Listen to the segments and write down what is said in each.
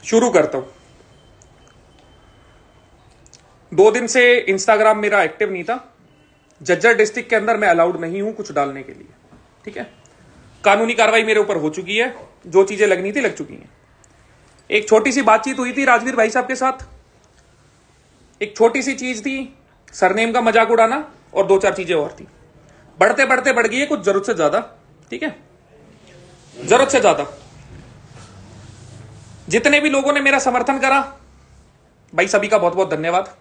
शुरू करता हूं। 2 दिन से इंस्टाग्राम मेरा एक्टिव नहीं था। जज्जर डिस्ट्रिक्ट के अंदर मैं अलाउड नहीं हूं कुछ डालने के लिए, ठीक है। कानूनी कार्रवाई मेरे ऊपर हो चुकी है, जो चीजें लगनी थी लग चुकी हैं। एक छोटी सी बातचीत हुई थी राजवीर भाई साहब के साथ, एक छोटी सी चीज थी, सरनेम का मजाक उड़ाना, और 2-4 चीजें और थी। बढ़ते बढ़ते बढ़ गई है कुछ जरूरत से ज्यादा, ठीक है, जरूरत से ज्यादा। जितने भी लोगों ने मेरा समर्थन करा भाई, सभी का बहुत बहुत धन्यवाद।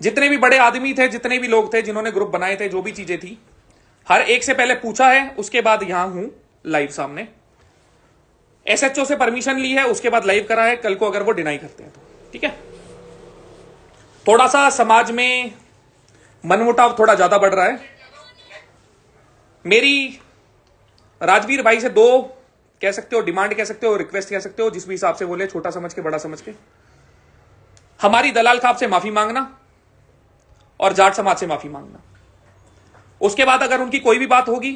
जितने भी बड़े आदमी थे, जितने भी लोग थे जिन्होंने ग्रुप बनाए थे, जो भी चीजें थी, हर एक से पहले पूछा है, उसके बाद यहां हूं लाइव सामने। एसएचओ से परमिशन ली है, उसके बाद लाइव करा है। कल को अगर वो डिनाई करते हैं तो ठीक है। थोड़ा सा समाज में मनमुटाव थोड़ा ज्यादा बढ़ रहा है। मेरी राजवीर भाई से 2 कह सकते हो, डिमांड कह सकते हो, रिक्वेस्ट कह सकते हो, जिस भी हिसाब से बोले, छोटा समझ के बड़ा समझ के। हमारी दलाल खाप से माफी मांगना और जाट समाज से माफी मांगना। उसके बाद अगर उनकी कोई भी बात होगी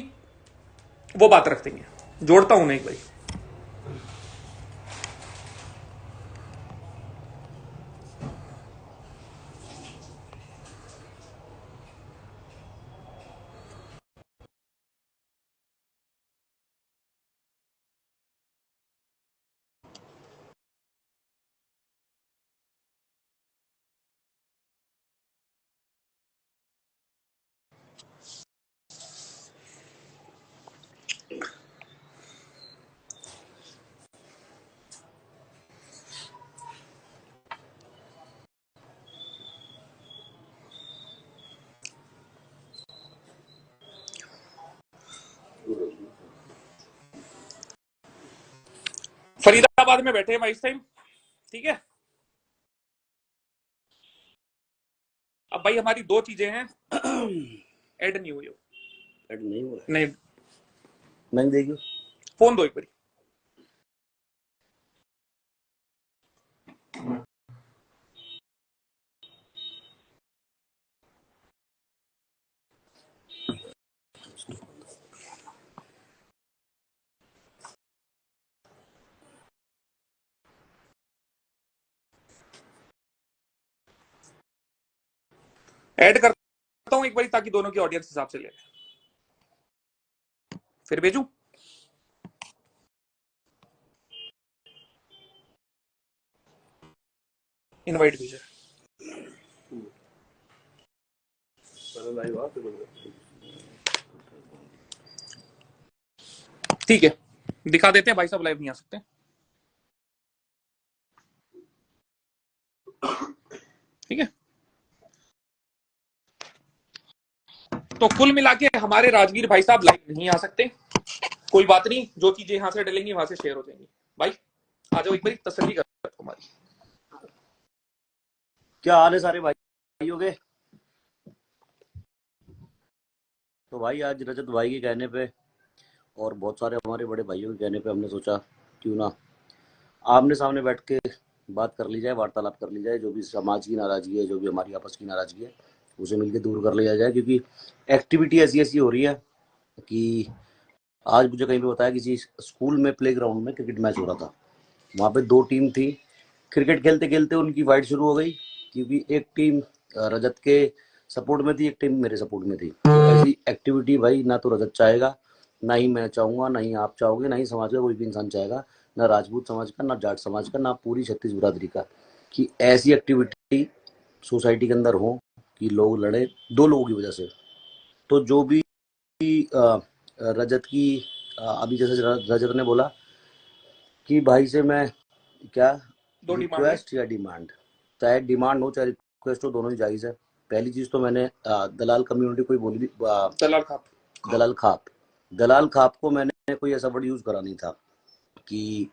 वो बात रख देंगे। जोड़ता हूं ना एक भाई। फरीदाबाद में बैठे हैं भाई इस टाइम, ठीक है। अब भाई हमारी 2 चीजें हैं। ऐड नहीं हुई हो, ऐड नहीं हुआ, नहीं मैंने देखी। फोन दो एक बारी। ऐड करता हूं एक बारी ताकि दोनों की ऑडियंस हिसाब से ले लें। फिर भेजू, इनवाइट भेजा। ठीक है, दिखा देते हैं भाई साहब लाइव नहीं आ सकते। ठीक है, तो कुल मिला के हमारे राजवीर भाई साहब लाइव नहीं आ सकते। कोई बात नहीं, जो चीजें यहां से डलेंगी वहां से शेयर हो जाएंगी। भाई आ जाओ एक बारी, तसल्ली कर हमारी। क्या हाल है सारे भाइयों के? तो भाई आज रजत भाई के कहने पे और बहुत सारे हमारे बड़े भाइयों के कहने पे हमने सोचा क्यों ना आमने सामने बैठ के बात कर ली जाए, वार्तालाप कर ली जाए। जो भी समाज की नाराजगी है, जो भी हमारी आपस की नाराजगी है, उसे मिलकर दूर कर लिया जाए। क्योंकि एक्टिविटी ऐसी ऐसी हो रही है कि आज मुझे कहीं पे बताया किसी स्कूल में प्लेग्राउंड में क्रिकेट मैच हो रहा था। वहाँ पे 2 टीम थी। क्रिकेट खेलते खेलते उनकी फाइट शुरू हो गई, क्योंकि एक टीम रजत के सपोर्ट में थी, एक टीम मेरे सपोर्ट में थी। ऐसी एक्टिविटी भाई ना तो रजत चाहेगा, ना ही मैं चाहूँगा, ना ही आप चाहोगे, ना ही समाज का कोई भी इंसान चाहेगा। ना राजपूत समाज का, ना जाट समाज का, ना पूरी छत्तीस बिरादरी का, कि ऐसी एक्टिविटी सोसाइटी के अंदर हो कि लोग लड़े दो लोगों की वजह से। तो जो भी रजत की अभी जैसे रजत ने बोला कि भाई से मैं क्या दो डिमांड है। रिक्वेस्ट या डिमांड, चाहे डिमांड हो चाहे रिक्वेस्ट हो, दोनों ही जायज़ है। पहली चीज़ तो मैंने दलाल कम्युनिटी को ही बोली थी, दलाल खाप। दलाल खाप को मैंने कोई ऐसा वर्ड यूज़ करा नहीं था कि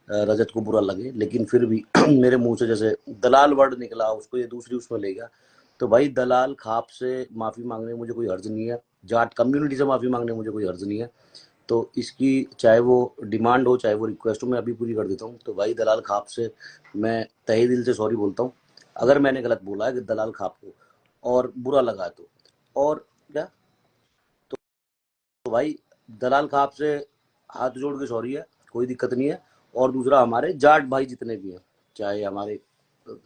रजत को बुरा लगे, लेकिन फिर भी मेरे मुंह से जैसे दलाल वर्ड निकला, उसको ये दूसरी उसमें ले गया। तो भाई दलाल खाप से माफ़ी मांगने में मुझे कोई हर्ज नहीं है, जाट कम्युनिटी से माफ़ी मांगने में मुझे कोई हर्ज नहीं है। तो इसकी चाहे वो डिमांड हो चाहे वो रिक्वेस्ट हो, मैं अभी पूरी कर देता हूँ। तो भाई दलाल खाप से मैं तहे दिल से सॉरी बोलता हूँ अगर मैंने गलत बोला है कि दलाल खाप को और बुरा लगा है तो। और क्या, तो भाई दलाल खाप से हाथ जोड़ के सॉरी है, कोई दिक्कत नहीं है। और दूसरा, हमारे जाट भाई जितने भी हैं, चाहे हमारे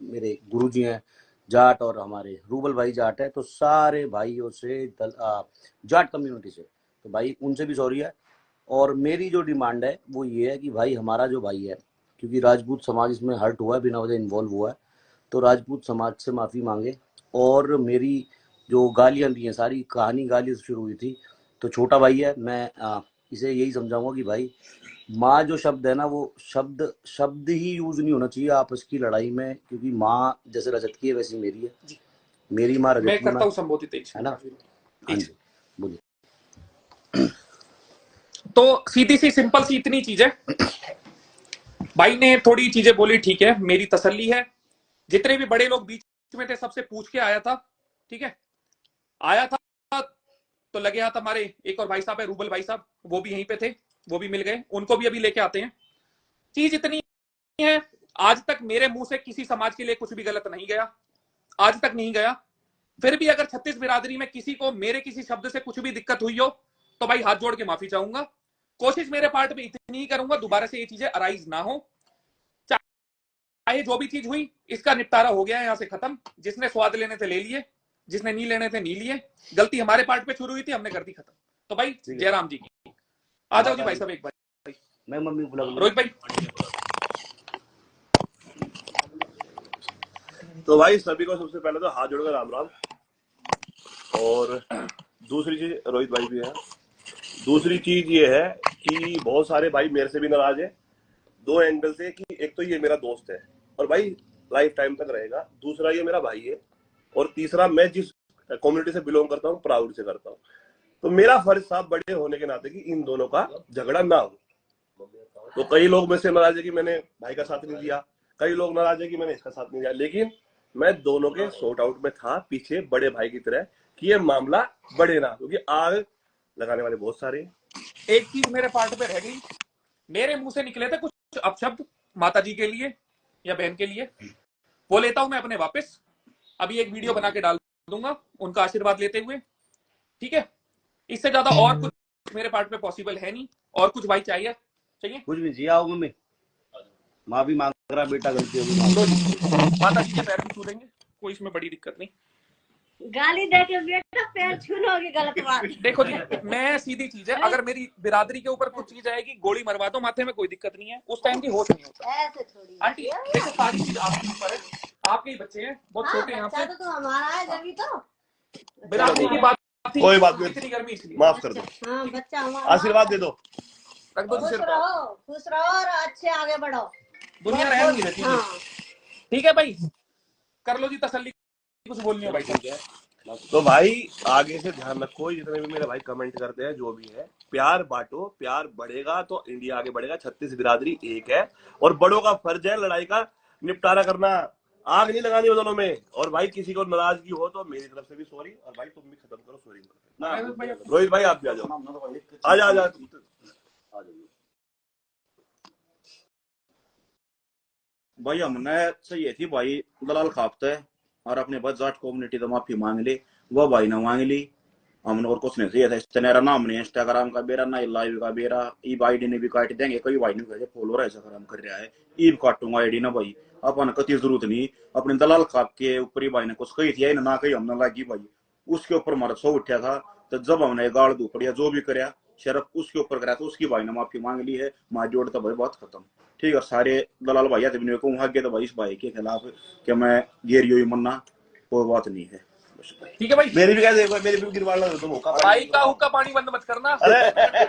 मेरे गुरुजी हैं जाट और हमारे रूबल भाई जाट है, तो सारे भाइयों से जाट कम्युनिटी से, तो भाई उनसे भी सॉरी है। और मेरी जो डिमांड है वो ये है कि भाई हमारा जो भाई है, क्योंकि राजपूत समाज इसमें हर्ट हुआ है, बिना वजह इन्वॉल्व हुआ है, तो राजपूत समाज से माफ़ी मांगे। और मेरी जो गालियाँ दी हैं, सारी कहानी गाली से शुरू हुई थी। तो छोटा भाई है, मैं इसे यही समझाऊंगा कि भाई माँ जो शब्द है ना, वो शब्द शब्द ही यूज नहीं होना चाहिए आपस की लड़ाई में, क्योंकि माँ जैसे रजत की है वैसी मेरी है, मेरी माँ रजत मैं की करता माँ हूँ संबोधित एक है ना। हाँ जी, बोलिए। तो सीधी सी सिंपल सी इतनी चीज है, भाई ने थोड़ी चीजें बोली, ठीक है, मेरी तसल्ली है। जितने भी बड़े लोग बीच में थे सबसे पूछ के आया था, ठीक है, आया था। तो लगे हाथ हमारे एक और भाई साहब है, रूबल भाई साहब, वो भी यहीं पे थे, वो भी मिल गए, उनको भी अभी लेके आते हैं। चीज इतनी है, आज तक मेरे मुंह से किसी समाज के लिए कुछ भी गलत नहीं गया, आज तक नहीं गया। फिर भी अगर छत्तीस बिरादरी में किसी को मेरे किसी शब्द से कुछ भी दिक्कत हुई हो तो भाई हाथ जोड़ के माफी चाहूंगा। कोशिश मेरे पार्ट में इतनी ही करूंगा दोबारा से ये चीजें अराइज ना हो। चाहे जो भी चीज हुई, इसका निपटारा हो गया है, यहां से खत्म। जिसने स्वाद लेने थे ले लिए, जिसने नहीं लेने थे नहीं लिए। गलती हमारे पार्ट पे शुरू हुई थी, हमने कर दी खत्म। तो भाई जयराम जी की आ जाओ जी भाई साहब, एक भाई मैं मम्मी बुला रोहित भाई। तो भाई सभी को सबसे पहले तो हाथ जोड़कर राम राम। और दूसरी चीज, रोहित भाई भी है, दूसरी चीज ये है कि बहुत सारे भाई मेरे से भी नाराज है, दो एंगल से, कि एक तो ये मेरा दोस्त है और भाई लाइफ टाइम तक रहेगा, दूसरा ये मेरा भाई है, और तीसरा मैं जिस कम्युनिटी से बिलोंग करता हूँ प्राउड से करता हूँ। तो मेरा फर्ज था बड़े होने के नाते कि इन दोनों का झगड़ा ना हो। तो कई लोग मुझसे नाराज है कि मैंने भाई का साथ नहीं दिया, कई लोग नाराज है कि मैंने इसका साथ नहीं दिया, लेकिन मैं दोनों के सॉर्ट आउट में था पीछे बड़े भाई की तरह, कि ये मामला बढ़े ना, क्योंकि आग लगाने वाले बहुत सारे हैं। एक चीज मेरे पार्ट पे रह गई, मेरे मुंह से निकले थे कुछ अपशब्द माता जी के लिए या बहन के लिए, वो लेता हूं मैं अपने वापस। अभी एक वीडियो बना के डाल दूंगा उनका आशीर्वाद लेते हुए, ठीक है। इससे ज्यादा और कुछ मेरे पार्ट में पॉसिबल है नहीं। और कुछ भाई चाहिए चाहिए कुछ भी जी, आओ मम्मी, माफी मांग रहा बेटा, गलती होगी। माता जी के पैर भी छू देंगे, कोई इसमें बड़ी दिक्कत नहीं। गाली दे के बेटा पैर छूना होगी गलत बात। देखो जी, मैं सीधी चीज है, अगर मेरी बिरादरी के ऊपर कुछ चीज आएगी, गोली मरवा दो माथे में, कोई दिक्कत नहीं है, उस टाइम की होश नहीं होता। ऐसे थोड़ी आंटी देखो, सारी चीज आपके ऊपर है, आपके ही बच्चे हैं, बहुत छोटे हैं बच्चा आपसे। तो हमारा है जब तो बिरादरी की बात थी, कोई बात नहीं, इतनी गर्मी इसलिए माफ कर दो, हाँ बच्चा हमारा। आशीर्वाद दे दो। रख दो जी खुश सिर पर। रहो, खुश रहो और अच्छे आगे बढ़ो। दुनिया रहम नहीं रहती। हाँ ठीक है भाई, कर लो जी तसल्ली, कुछ बोलनी हो भाई साहब। तो भाई आगे से ध्यान रखो, जितने भी मेरे भाई कमेंट करते हैं, जो भी है, प्यार बांटो, प्यार बढ़ेगा तो इंडिया आगे बढ़ेगा। छत्तीस बिरादरी एक है और बड़ों का फर्ज है लड़ाई का निपटारा करना, आग नहीं लगानी दोनों में। और भाई किसी को नाराजगी हो तो मेरी तरफ से भी सॉरी, और भाई तुम भी खत्म करो सॉरी। रोहित भाई आप भी आ जाओ, आ जा भाई हमने सही थी भाई दलाल खापते और अपने बजाट कम्युनिटी तो माफी मांग ली, वो भाई ने मांग ली। हमने और कुछ नहीं चाहिए था, तेरा नाम नहीं इंस्टाग्राम का बेरा ना लाइव का बेरा, ईब आईडी ने भी काट देंगे, कई भाई ने फॉलोअर ऐसा काम कर रहा है, ईब काटूंगा आईडी ना भाई, अपन कति जरूरत नहीं। अपने दलाल खाप के ऊपर ही भाई ने कुछ कही थी ना कही हमने लगी भाई, उसके ऊपर हमारा सौ उठा था। तो जब हमने गाड़ दू पड़िया जो भी कराया सिर्फ उसके ऊपर करा था, उसकी भाई ने माफी मांग ली है, मार जोड़ तो भाई बात खत्म। ठीक है, सारे दलाल भाई आते भी कहूँ आगे तो भाई इस भाई के खिलाफ कि मैं गेरियो ही मरना कोई बात नहीं है। ठीक है भाई, मेरी भी कह दे, मेरी भी गिरवा लो तो मौका भाई का हुक्का पानी बंद मत करना। अरे